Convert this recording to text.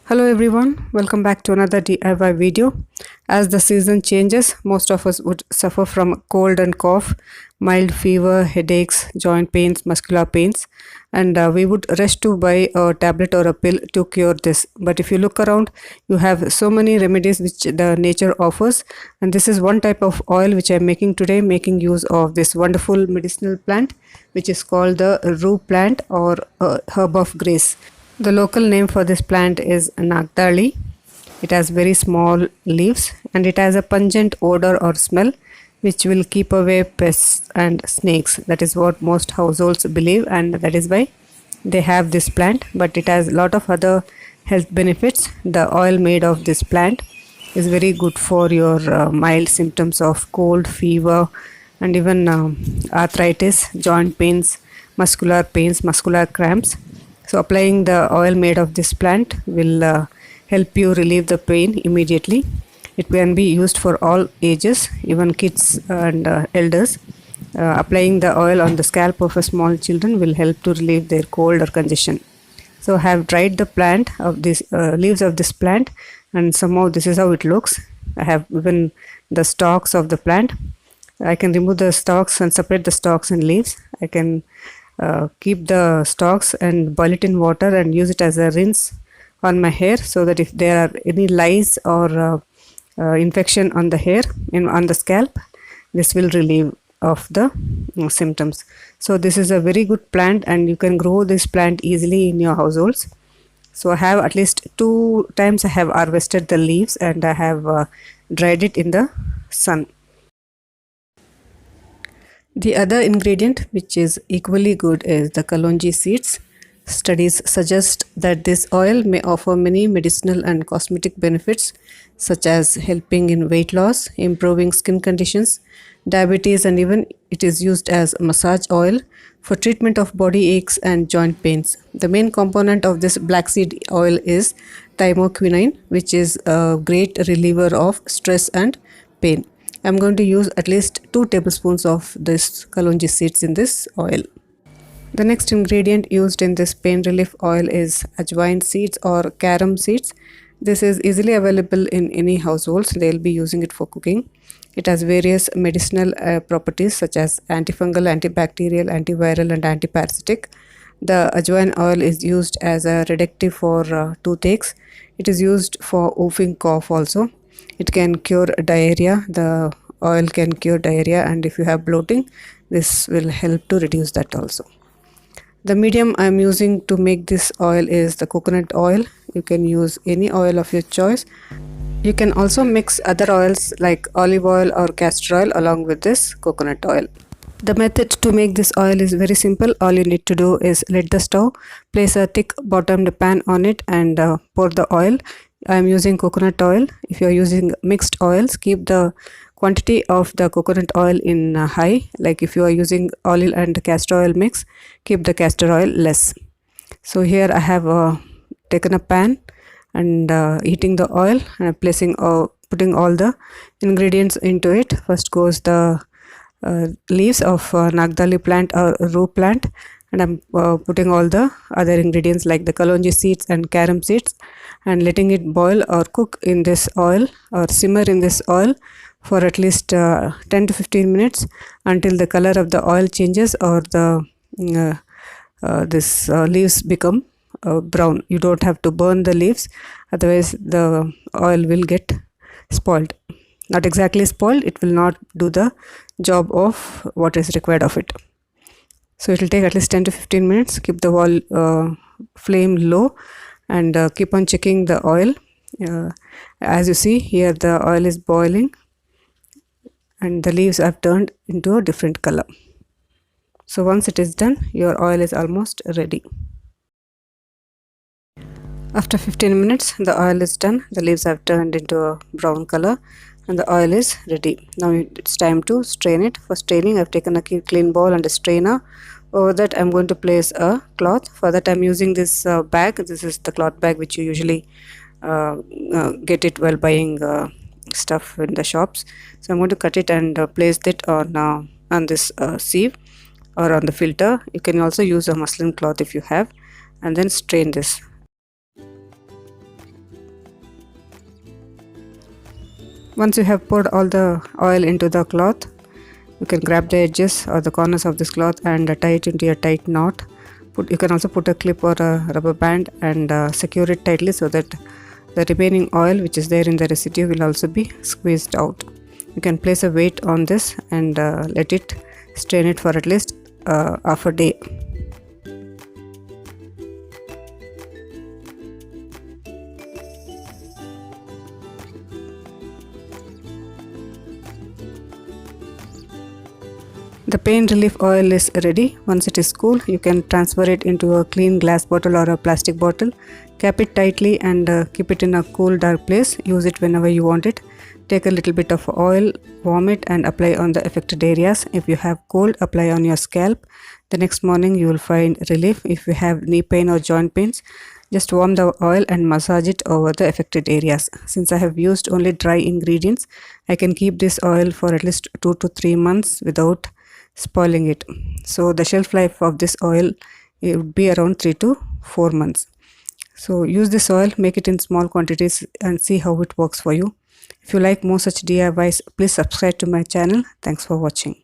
Hello everyone, welcome back to another DIY video. As the season changes, most of us would suffer from cold and cough, mild fever, headaches, joint pains, muscular pains, and we would rush to buy a tablet or a pill to cure this. But if you look around, you have so many remedies which the nature offers, and this is one type of oil which I am making today, making use of this wonderful medicinal plant which is called the rue plant or herb of grace. The local name for this plant is Nagdali. It has very small leaves and it has a pungent odor or smell which will keep away pests and snakes. That is what most households believe, and that is why they have this plant. But it has a lot of other health benefits. The oil made of this plant is very good for your mild symptoms of cold, fever, and even arthritis, joint pains, muscular cramps. So applying the oil made of this plant will help you relieve the pain immediately. It can be used for all ages, even kids and elders. Applying the oil on the scalp of a small children will help to relieve their cold or congestion. So I have dried the plant of this leaves of this plant, and somehow this is how it looks. I have even the stalks of the plant. I can remove the stalks and separate the stalks and leaves. I can keep the stalks and boil it in water and use it as a rinse on my hair, so that if there are any lice or infection on the hair on the scalp, this will relieve of the symptoms. So this is a very good plant and you can grow this plant easily in your households. So I have at least 2 times I have harvested the leaves and I have dried it in the sun. The other ingredient which is equally good is the kalonji seeds. Studies suggest that this oil may offer many medicinal and cosmetic benefits, such as helping in weight loss, improving skin conditions, diabetes, and even it is used as massage oil for treatment of body aches and joint pains. The main component of this black seed oil is thymoquinine, which is a great reliever of stress and pain. I'm going to use at least 2 tablespoons of this kalonji seeds in this oil. The next ingredient used in this pain relief oil is ajwain seeds or carom seeds. This is easily available in any households. They'll be using it for cooking. It has various medicinal properties such as antifungal, antibacterial, antiviral, and antiparasitic. The ajwain oil is used as a reductive for toothaches. It is used for whooping cough also. It can cure diarrhea. The oil can cure diarrhea, and if you have bloating, this will help to reduce that also. The medium I am using to make this oil is the coconut oil. You can use any oil of your choice. You can also mix other oils like olive oil or castor oil along with this coconut oil. The method to make this oil is very simple. All you need to do is light the stove, place a thick bottomed pan on it and pour the oil. I am using coconut oil. If you are using mixed oils, keep the quantity of the coconut oil in high. Like if you are using olive and castor oil mix, keep the castor oil less. So here I have taken a pan and heating the oil and putting all the ingredients into it. First goes the leaves of Nagdali plant or rue plant, and I'm putting all the other ingredients like the kalonji seeds and carom seeds and letting it boil or cook in this oil or simmer in this oil for at least 10 to 15 minutes until the color of the oil changes or the leaves become brown. You don't have to burn the leaves, otherwise the oil will get spoiled. Not exactly spoiled, it will not do the job of what is required of it. So it will take at least 10 to 15 minutes. Keep the flame low and keep on checking the oil. As you see here, the oil is boiling and the leaves have turned into a different color. So once it is done, your oil is almost ready. After 15 minutes, the oil is done. The leaves have turned into a brown color and the oil is ready. Now it's time to strain it. For straining, I've taken a clean bowl and a strainer. Over that, I'm going to place a cloth. For that, I'm using this bag. This is the cloth bag which you usually get it while buying stuff in the shops. So I'm going to cut it and place it on this sieve or on the filter. You can also use a muslin cloth if you have, and then strain this. Once you have poured all the oil into the cloth, you can grab the edges or the corners of this cloth and tie it into a tight knot. You can also put a clip or a rubber band and secure it tightly so that the remaining oil which is there in the residue will also be squeezed out. You can place a weight on this and let it strain it for at least half a day. The pain relief oil is ready. Once it is cool, you can transfer it into a clean glass bottle or a plastic bottle. Cap it tightly and keep it in a cool, dark place. Use it whenever you want it. Take a little bit of oil, warm it and apply on the affected areas. If you have cold, apply on your scalp. The next morning you will find relief. If you have knee pain or joint pains, just warm the oil and massage it over the affected areas. Since I have used only dry ingredients, I can keep this oil for at least 2 to 3 months without spoiling it. So the shelf life of this oil, it would be around 3 to 4 months. So use this oil, make it in small quantities and see how it works for you. If you like more such DIYs, please subscribe to my channel. Thanks for watching.